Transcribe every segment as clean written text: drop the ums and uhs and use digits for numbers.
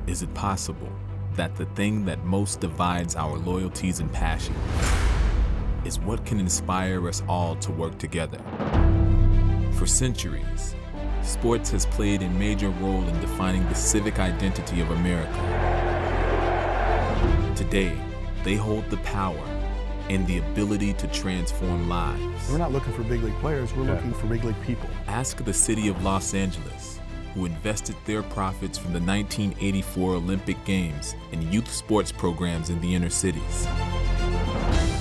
Is it possible that the thing that most divides our loyalties and passion is what can inspire us all to work together? For centuries, sports has played a major role in defining the civic identity of America. Today, they hold the power and the ability to transform lives. We're not looking for big league players, we're looking for big league people. Ask the city of Los Angeles, who invested their profits from the 1984 Olympic Games in youth sports programs in the inner cities.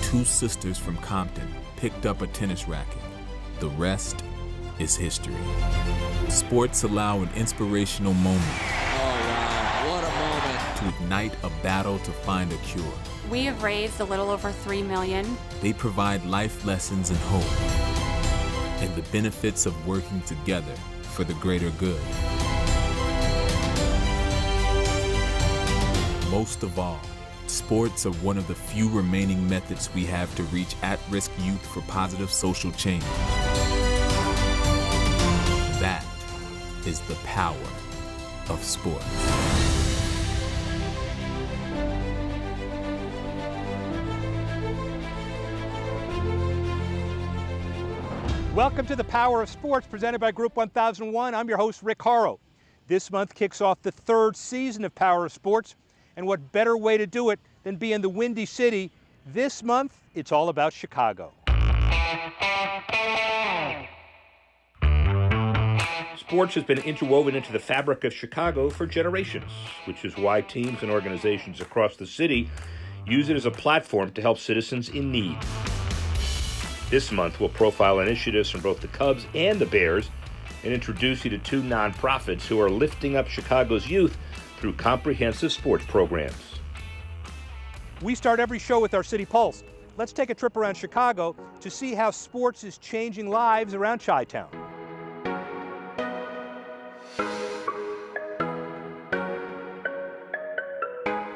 Two sisters from Compton picked up a tennis racket. The rest is history. Sports allow an inspirational moment. Oh, wow, what a moment. To ignite a battle to find a cure. We have raised a little over $3 million. They provide life lessons and hope, and the benefits of working together for the greater good. Most of all, sports are one of the few remaining methods we have to reach at-risk youth for positive social change. That is the power of sports. Welcome to the Power of Sports, presented by Group 1001. I'm your host, Rick Horrow. This month kicks off the third season of Power of Sports, and what better way to do it than be in the Windy City? This month, it's all about Chicago. Sports has been interwoven into the fabric of Chicago for generations, which is why teams and organizations across the city use it as a platform to help citizens in need. This month, we'll profile initiatives from both the Cubs and the Bears and introduce you to two nonprofits who are lifting up Chicago's youth through comprehensive sports programs. We start every show with our City Pulse. Let's take a trip around Chicago to see how sports is changing lives around Chi-Town.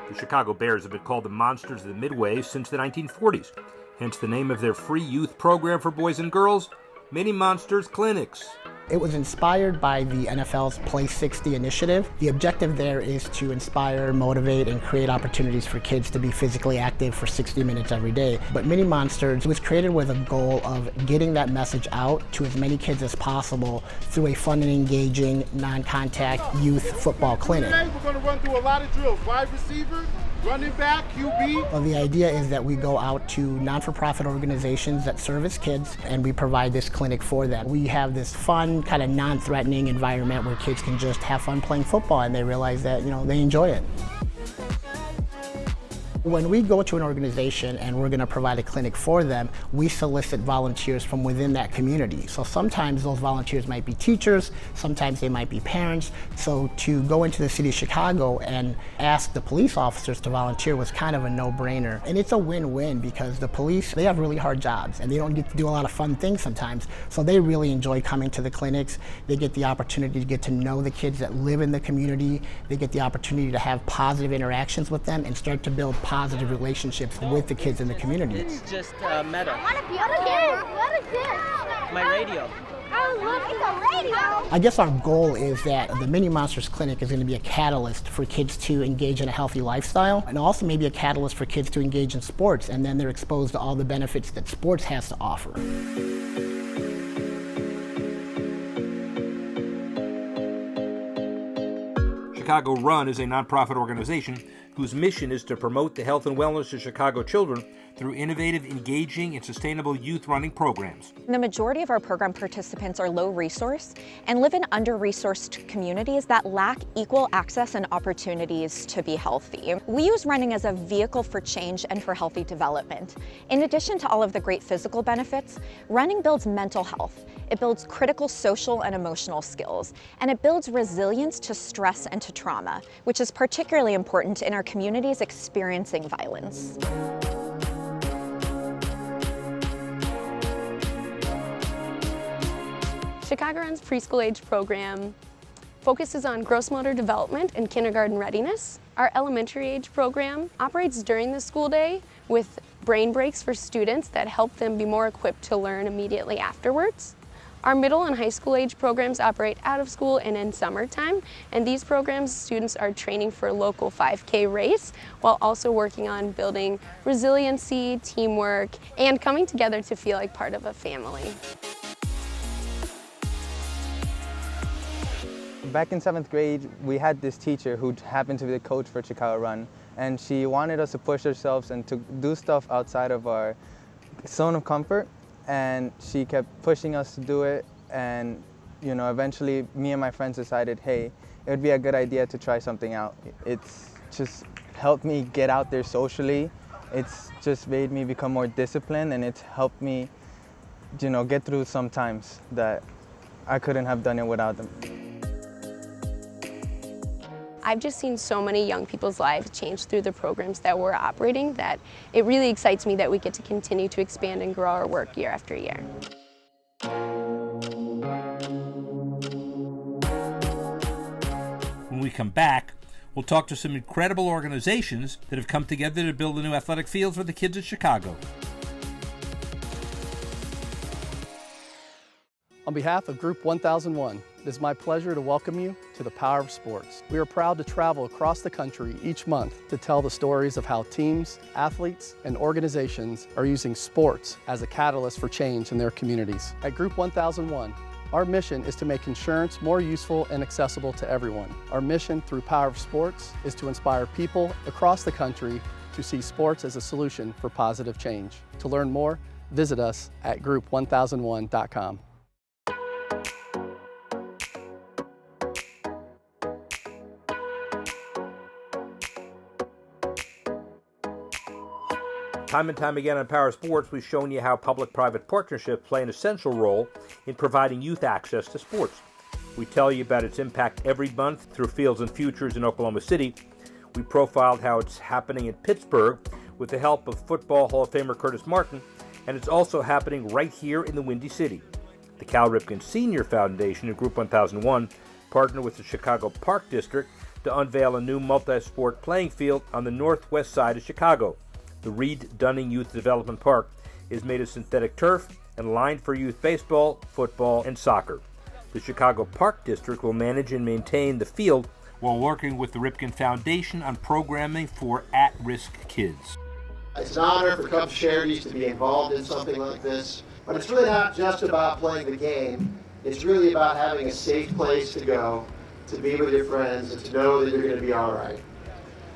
The Chicago Bears have been called the Monsters of the Midway since the 1940s. Hence the name of their free youth program for boys and girls, Mini Monsters Clinics. It was inspired by the NFL's Play 60 initiative. The objective there is to inspire, motivate, and create opportunities for kids to be physically active for 60 minutes every day. But Mini Monsters was created with a goal of getting that message out to as many kids as possible through a fun and engaging, non-contact youth football clinic. Today we're going to run through a lot of drills. Wide receiver, running back, QB. Well, the idea is that we go out to non-for-profit organizations that service kids, and we provide this clinic for them. We have this fun, kind of non-threatening environment where kids can just have fun playing football, and they realize that, they enjoy it. When we go to an organization and we're going to provide a clinic for them, we solicit volunteers from within that community. So sometimes those volunteers might be teachers, sometimes they might be parents. So to go into the city of Chicago and ask the police officers to volunteer was kind of a no-brainer. And it's a win-win because the police, they have really hard jobs and they don't get to do a lot of fun things sometimes. So they really enjoy coming to the clinics. They get the opportunity to get to know the kids that live in the community. They get the opportunity to have positive interactions with them and start to build positive relationships with the kids in the community. It's just meta. I want to be a kid. What is this? My radio. I love the radio. I guess our goal is that the Mini Monsters Clinic is going to be a catalyst for kids to engage in a healthy lifestyle, and also maybe a catalyst for kids to engage in sports, and then they're exposed to all the benefits that sports has to offer. Chicago Run is a nonprofit organization whose mission is to promote the health and wellness of Chicago children through innovative, engaging, and sustainable youth running programs. The majority of our program participants are low resource and live in under-resourced communities that lack equal access and opportunities to be healthy. We use running as a vehicle for change and for healthy development. In addition to all of the great physical benefits, running builds mental health. It builds critical social and emotional skills, and it builds resilience to stress and to trauma, which is particularly important in our communities experiencing violence. Chicago Run's preschool age program focuses on gross motor development and kindergarten readiness. Our elementary age program operates during the school day with brain breaks for students that help them be more equipped to learn immediately afterwards. Our middle and high school age programs operate out of school and in summertime, and these programs, students are training for a local 5K race while also working on building resiliency, teamwork, and coming together to feel like part of a family. Back in 7th grade, we had this teacher who happened to be the coach for Chicago Run, and she wanted us to push ourselves and to do stuff outside of our zone of comfort, and she kept pushing us to do it, and eventually me and my friends decided, hey, it would be a good idea to try something out. It's just helped me get out there socially. It's just made me become more disciplined, and it's helped me, get through some times that I couldn't have done it without them. I've just seen so many young people's lives change through the programs that we're operating that it really excites me that we get to continue to expand and grow our work year after year. When we come back, we'll talk to some incredible organizations that have come together to build a new athletic field for the kids of Chicago. On behalf of Group 1001, it is my pleasure to welcome you to the Power of Sports. We are proud to travel across the country each month to tell the stories of how teams, athletes, and organizations are using sports as a catalyst for change in their communities. At Group 1001, our mission is to make insurance more useful and accessible to everyone. Our mission through Power of Sports is to inspire people across the country to see sports as a solution for positive change. To learn more, visit us at group1001.com. Time and time again on Power Sports, we've shown you how public-private partnerships play an essential role in providing youth access to sports. We tell you about its impact every month through Fields and Futures in Oklahoma City. We profiled how it's happening in Pittsburgh with the help of Football Hall of Famer Curtis Martin, and it's also happening right here in the Windy City. The Cal Ripken Senior Foundation and Group 1001 partner with the Chicago Park District to unveil a new multi-sport playing field on the northwest side of Chicago. The Reed Dunning Youth Development Park is made of synthetic turf and lined for youth baseball, football, and soccer. The Chicago Park District will manage and maintain the field while working with the Ripken Foundation on programming for at-risk kids. It's an honor for Cubs charities to be involved in something like this, but it's really not just about playing the game. It's really about having a safe place to go, to be with your friends, and to know that you're going to be all right.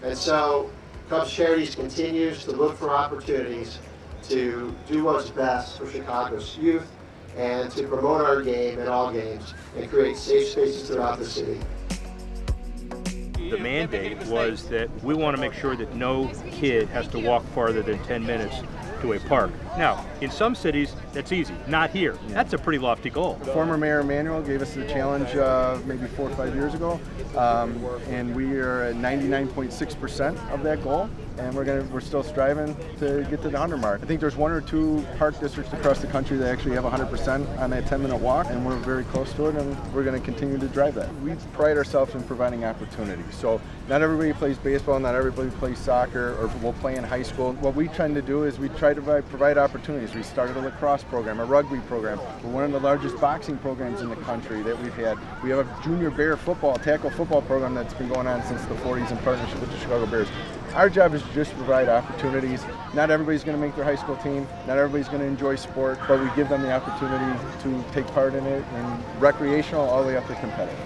And so Cubs Charities continues to look for opportunities to do what's best for Chicago's youth and to promote our game at all games and create safe spaces throughout the city. The mandate was that we want to make sure that no kid has to walk farther than 10 minutes to a park. Now, in some cities, that's easy. Not here. That's a pretty lofty goal. Former Mayor Emanuel gave us the challenge maybe 4 or 5 years ago, and we are at 99.6% of that goal, and we're still striving to get to the 100 mark. I think there's 1 or 2 park districts across the country that actually have 100% on that 10-minute walk, and we're very close to it, and we're going to continue to drive that. We pride ourselves in providing opportunities. So not everybody plays baseball, not everybody plays soccer, or will play in high school. What we try to do is we try to provide opportunities. We started a lacrosse program, a rugby program. We're one of the largest boxing programs in the country that we've had. We have a junior Bear football, tackle football program that's been going on since the 40s in partnership with the Chicago Bears. Our job is just to provide opportunities. Not everybody's going to make their high school team. Not everybody's going to enjoy sport, but we give them the opportunity to take part in it, and recreational all the way up to competitive.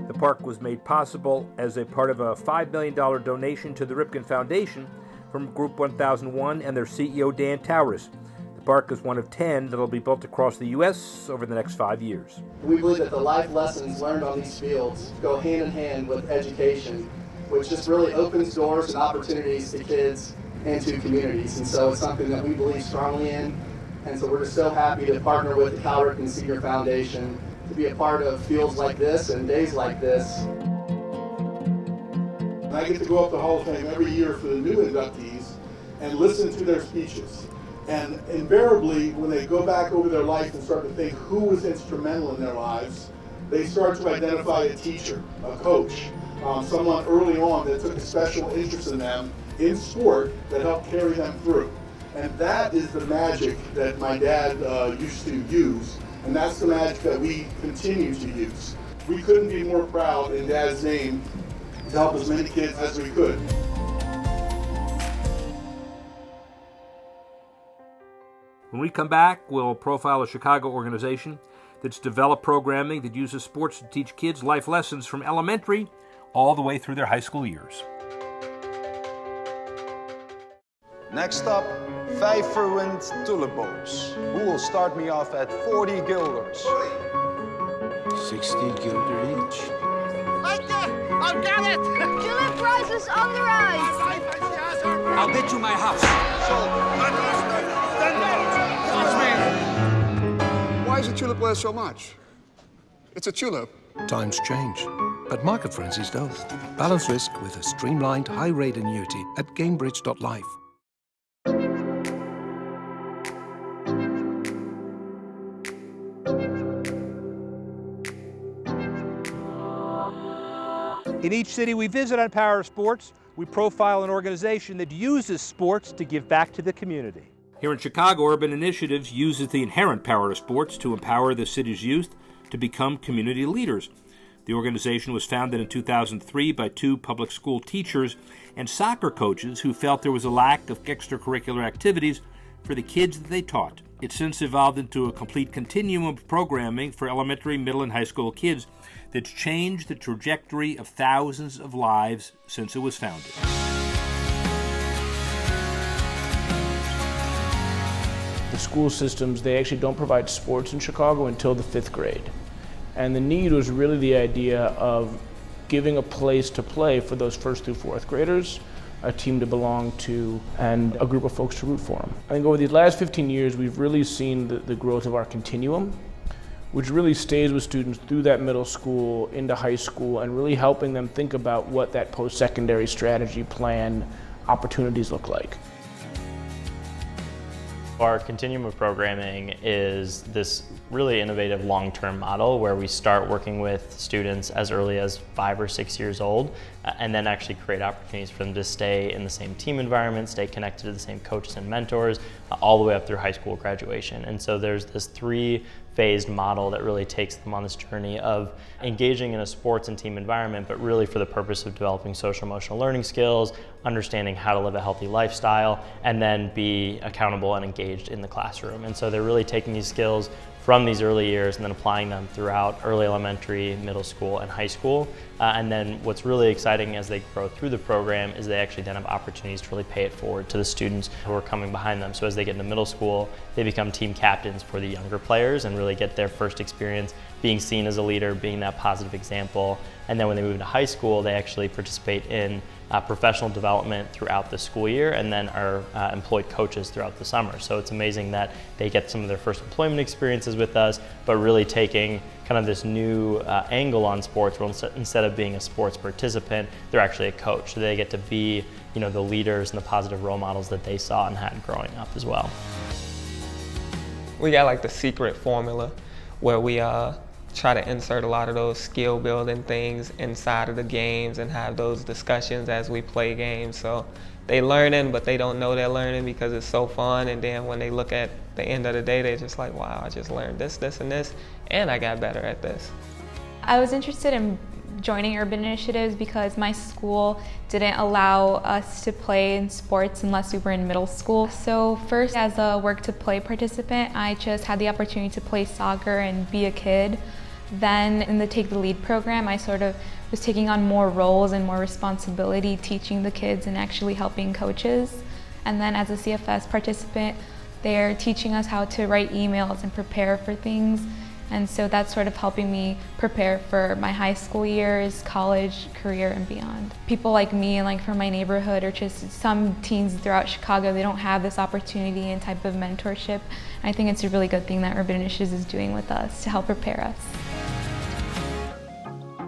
The park was made possible as a part of a $5 million donation to the Ripken Foundation from Group 1001 and their CEO, Dan Tauris. The park is one of 10 that will be built across the U.S. over the next 5 years. We believe that the life lessons learned on these fields go hand in hand with education, which just really opens doors and opportunities to kids and to communities. And so it's something that we believe strongly in. And so we're just so happy to partner with the Cal Ripken Senior Foundation to be a part of fields like this and days like this. And I get to go up to Hall of Fame every year for the new inductees and listen to their speeches. And invariably, when they go back over their life and start to think who was instrumental in their lives, they start to identify a teacher, a coach, someone early on that took a special interest in them in sport that helped carry them through. And that is the magic that my dad used to use, and that's the magic that we continue to use. We couldn't be more proud in Dad's name to help as many kids as we could. When we come back, we'll profile a Chicago organization that's developed programming that uses sports to teach kids life lessons from elementary all the way through their high school years. Next up, 5 verwend tulips. Who will start me off at 40 guilders? 60 guilder each. Right there! I've got it! Tulip prices on the rise! I'll bet you my house. Why is a tulip worth so much? It's a tulip. Times change, but market frenzies don't. Balance risk with a streamlined high-rate annuity at Gamebridge.life. In each city we visit on Power of Sports, we profile an organization that uses sports to give back to the community. Here in Chicago, Urban Initiatives uses the inherent power of sports to empower the city's youth to become community leaders. The organization was founded in 2003 by 2 public school teachers and soccer coaches who felt there was a lack of extracurricular activities for the kids that they taught. It's since evolved into a complete continuum of programming for elementary, middle, and high school kids that's changed the trajectory of thousands of lives since it was founded. The school systems, they actually don't provide sports in Chicago until the 5th grade. And the need was really the idea of giving a place to play for those 1st through 4th graders, a team to belong to, and a group of folks to root for them. I think over these last 15 years, we've really seen the growth of our continuum, which really stays with students through that middle school into high school and really helping them think about what that post-secondary strategy plan opportunities look like. Our continuum of programming is this really innovative long-term model where we start working with students as early as 5 or 6 years old and then actually create opportunities for them to stay in the same team environment, stay connected to the same coaches and mentors all the way up through high school graduation. And so there's this 3-phased model that really takes them on this journey of engaging in a sports and team environment, but really for the purpose of developing social emotional learning skills, understanding how to live a healthy lifestyle, and then be accountable and engaged in the classroom. And so they're really taking these skills from these early years and then applying them throughout early elementary, middle school, and high school. And then what's really exciting as they grow through the program is they actually then have opportunities to really pay it forward to the students who are coming behind them. So as they get into middle school, they become team captains for the younger players and really get their first experience being seen as a leader, being that positive example. And then when they move into high school, they actually participate in professional development throughout the school year and then are employed coaches throughout the summer. So it's amazing that they get some of their first employment experiences with us, but really taking kind of this new angle on sports where instead of being a sports participant, they're actually a coach. So they get to be, the leaders and the positive role models that they saw and had growing up as well. We got like the secret formula where we try to insert a lot of those skill building things inside of the games and have those discussions as we play games. So they learning, but they don't know they're learning because it's so fun. And then when they look at the end of the day, they're just like, wow, I just learned this, this, and this, and I got better at this. I was interested in joining Urban Initiatives because my school didn't allow us to play in sports unless we were in middle school. So first, as a work to play participant, I just had the opportunity to play soccer and be a kid. Then in the Take the Lead program, I sort of was taking on more roles and more responsibility, teaching the kids and actually helping coaches. And then as a CFS participant, they're teaching us how to write emails and prepare for things. And so that's sort of helping me prepare for my high school years, college, career, and beyond. People like me and like from my neighborhood or just some teens throughout Chicago, they don't have this opportunity and type of mentorship. And I think it's a really good thing that Urban Initiatives is doing with us to help prepare us.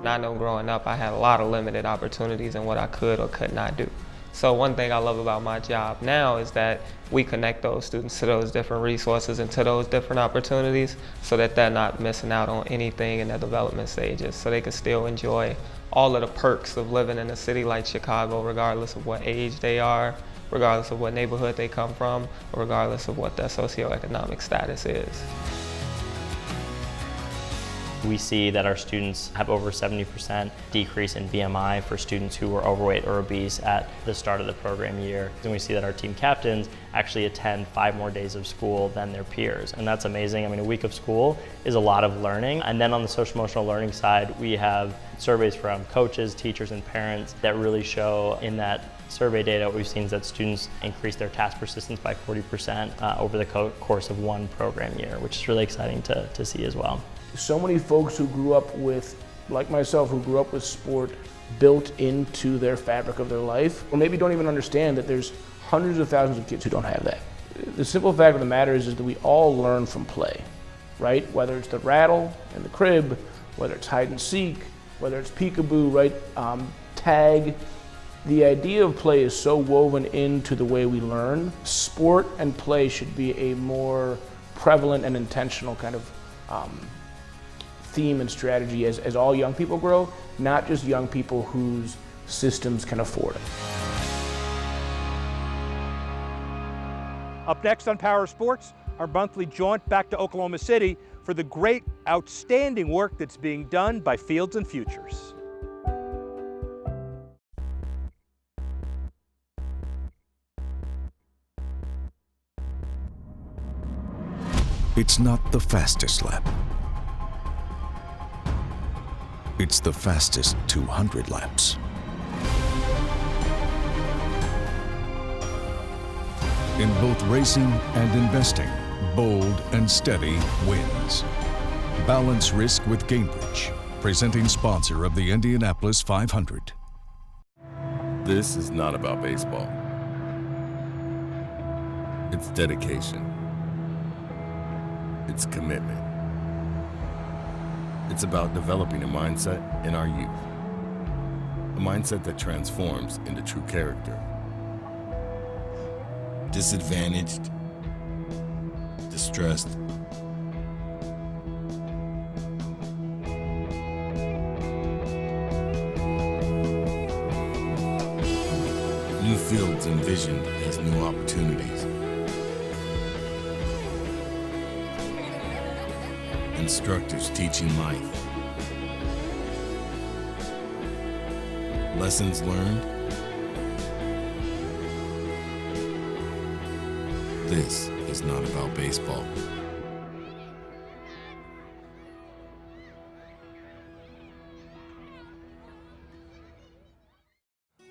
I know growing up I had a lot of limited opportunities in what I could or could not do. So one thing I love about my job now is that we connect those students to those different resources and to those different opportunities so that they're not missing out on anything in their development stages, so they can still enjoy all of the perks of living in a city like Chicago regardless of what age they are regardless of what neighborhood they come from, or regardless of what their socioeconomic status is. We see that our students have over 70% decrease in BMI for students who were overweight or obese at the start of the program year. And we see that our team captains actually attend 5 more days of school than their peers. And that's amazing. I mean, a week of school is a lot of learning. And then on the social emotional learning side, we have surveys from coaches, teachers, and parents that really show in that survey data, what we've seen is that students increase their task persistence by 40% over the course of 1 program year, which is really exciting to see as well. So many folks who grew up with, like myself, who grew up with sport built into their fabric of their life, or maybe don't even understand that there's hundreds of thousands of kids who don't have that. The simple fact of the matter is that we all learn from play, right? Whether it's the rattle in the crib, whether it's hide and seek, whether it's peekaboo, right? Tag. The idea of play is so woven into the way we learn. Sport and play should be a more prevalent and intentional kind of theme and strategy as all young people grow, not just young people whose systems can afford it. Up next on Power Sports, our monthly jaunt back to Oklahoma City for the great, outstanding work that's being done by Fields and Futures. It's not the fastest lap. It's the fastest 200 laps. In both racing and investing, bold and steady wins. Balance risk with Cambridge, presenting sponsor of the Indianapolis 500. This is not about baseball. It's dedication. It's commitment. It's about developing a mindset in our youth. A mindset that transforms into true character. Disadvantaged, distressed, new fields envisioned as new opportunities. Instructors teaching life. Lessons learned. This is not about baseball.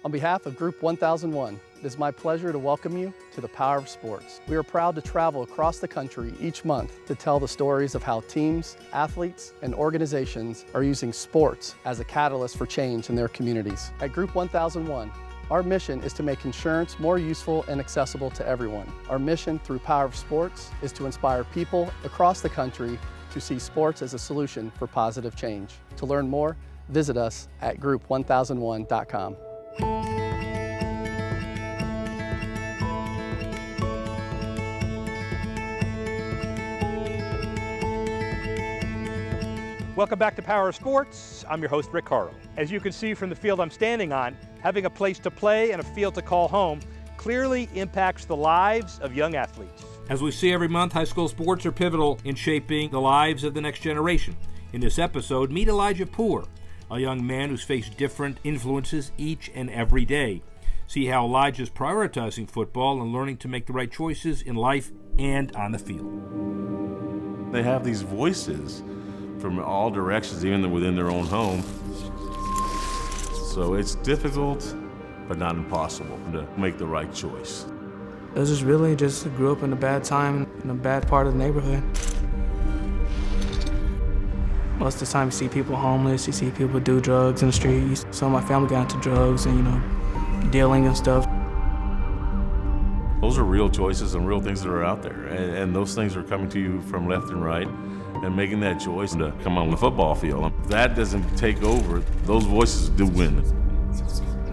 On behalf of Group 1001, it is my pleasure to welcome you to the Power of Sports. We are proud to travel across the country each month to tell the stories of how teams, athletes, and organizations are using sports as a catalyst for change in their communities. At Group 1001, our mission is to make insurance more useful and accessible to everyone. Our mission through Power of Sports is to inspire people across the country to see sports as a solution for positive change. To learn more, visit us at group1001.com. Welcome back to Power Sports. I'm your host, Rick Horrow. As you can see from the field I'm standing on, having a place to play and a field to call home clearly impacts the lives of young athletes. As we see every month, high school sports are pivotal in shaping the lives of the next generation. In this episode, meet Elijah Poor, a young man who's faced different influences each and every day. See how Elijah's prioritizing football and learning to make the right choices in life and on the field. They have these voices from all directions, even within their own home. So it's difficult, but not impossible to make the right choice. It was just grew up in a bad time, in a bad part of the neighborhood. Most of the time you see people homeless, you see people do drugs in the streets. So my family got into drugs and, dealing and stuff. Those are real choices and real things that are out there. And those things are coming to you from left and right. And making that choice to come on the football field. If that doesn't take over, those voices do win.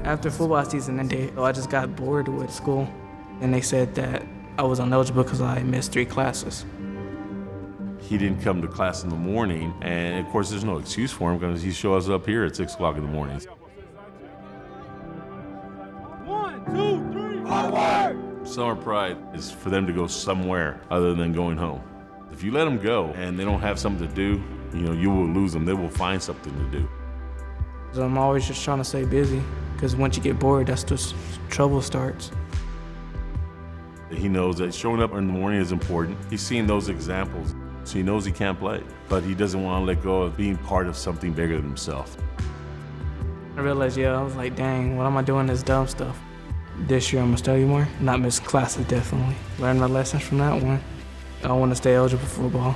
After football season ended, I just got bored with school. And they said that I was ineligible because I missed 3 classes. He didn't come to class in the morning, and of course there's no excuse for him because he shows up here at 6 o'clock in the morning. 1, 2, 3. Summer pride is for them to go somewhere other than going home. If you let them go and they don't have something to do, you will lose them. They will find something to do. I'm always just trying to stay busy, because once you get bored, that's just trouble starts. He knows that showing up in the morning is important. He's seen those examples, so he knows he can't play, but he doesn't want to let go of being part of something bigger than himself. I realized, I was like, dang, what am I doing this dumb stuff? This year I'm gonna study more, not miss classes definitely. Learn my lessons from that one. I want to stay eligible for football.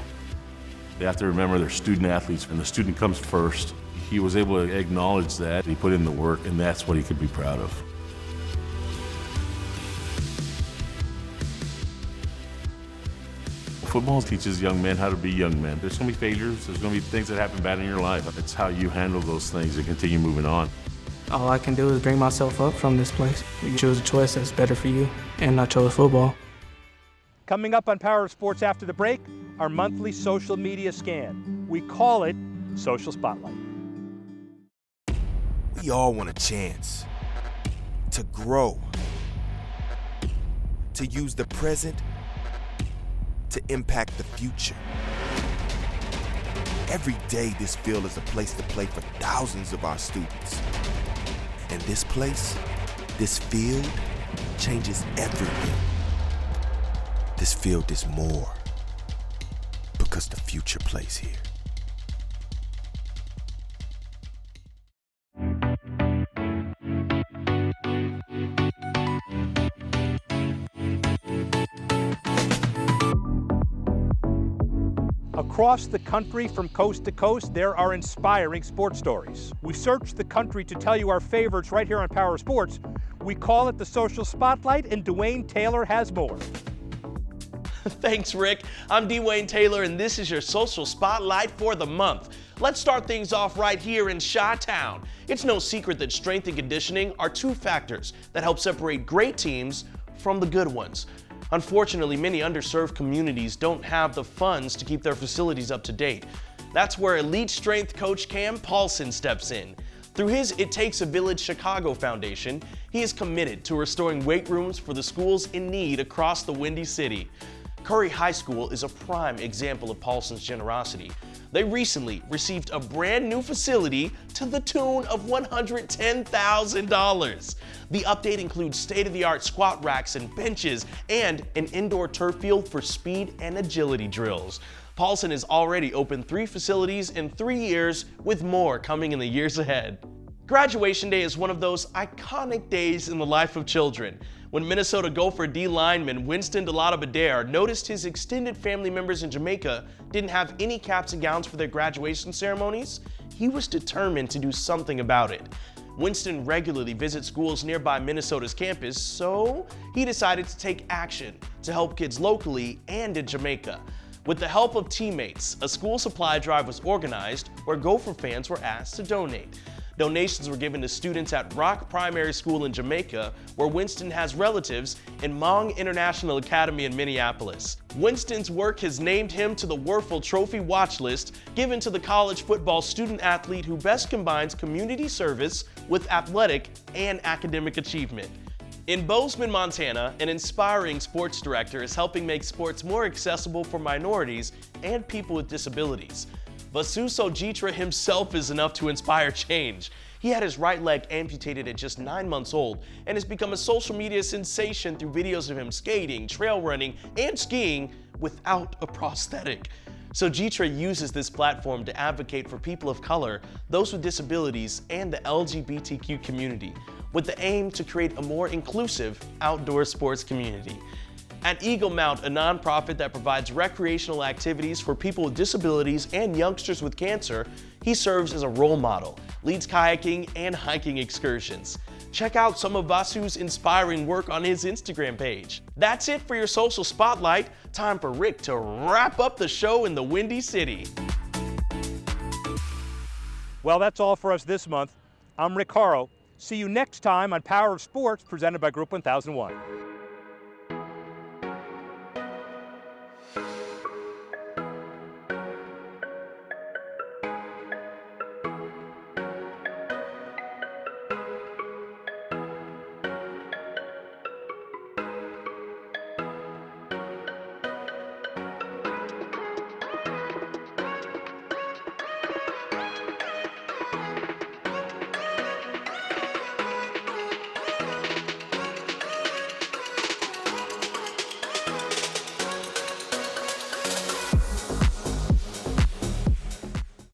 They have to remember they're student athletes, and the student comes first. He was able to acknowledge that. He put in the work, and that's what he could be proud of. Football teaches young men how to be young men. There's going to be failures. There's going to be things that happen bad in your life. It's how you handle those things and continue moving on. All I can do is bring myself up from this place. You choose a choice that's better for you, and I chose football. Coming up on Power of Sports after the break, our monthly social media scan. We call it Social Spotlight. We all want a chance to grow, to use the present to impact the future. Every day, this field is a place to play for thousands of our students. And this place, this field, changes everything. This field is more because the future plays here. Across the country, from coast to coast, there are inspiring sports stories. We search the country to tell you our favorites right here on Power of Sports. We call it the Social Spotlight, and Dwayne Taylor has more. Thanks, Rick. I'm Dwayne Taylor, and this is your Social Spotlight for the month. Let's start things off right here in Chi-Town. It's no secret that strength and conditioning are two factors that help separate great teams from the good ones. Unfortunately, many underserved communities don't have the funds to keep their facilities up to date. That's where elite strength coach Cam Paulson steps in. Through his It Takes a Village Chicago Foundation, he is committed to restoring weight rooms for the schools in need across the Windy City. Curry High School is a prime example of Paulson's generosity. They recently received a brand new facility to the tune of $110,000. The update includes state-of-the-art squat racks and benches and an indoor turf field for speed and agility drills. Paulson has already opened 3 facilities in 3 years, with more coming in the years ahead. Graduation day is one of those iconic days in the life of children. When Minnesota Gopher D lineman Winston DeLatta-Badair noticed his extended family members in Jamaica didn't have any caps and gowns for their graduation ceremonies, he was determined to do something about it. Winston regularly visits schools nearby Minnesota's campus, so he decided to take action to help kids locally and in Jamaica. With the help of teammates, a school supply drive was organized where Gopher fans were asked to donate. Donations were given to students at Rock Primary School in Jamaica, where Winston has relatives, and Mong International Academy in Minneapolis. Winston's work has named him to the Werfel Trophy watch list, given to the college football student athlete who best combines community service with athletic and academic achievement. In Bozeman, Montana, an inspiring sports director is helping make sports more accessible for minorities and people with disabilities. Vasu Sojitra himself is enough to inspire change. He had his right leg amputated at just 9 months old and has become a social media sensation through videos of him skating, trail running, and skiing without a prosthetic. Sojitra uses this platform to advocate for people of color, those with disabilities, and the LGBTQ community, with the aim to create a more inclusive outdoor sports community. At Eagle Mount, a nonprofit that provides recreational activities for people with disabilities and youngsters with cancer, he serves as a role model, leads kayaking and hiking excursions. Check out some of Vasu's inspiring work on his Instagram page. That's it for your Social Spotlight. Time for Rick to wrap up the show in the Windy City. Well, that's all for us this month. I'm Rick Horrow. See you next time on Power of Sports, presented by Group 1001.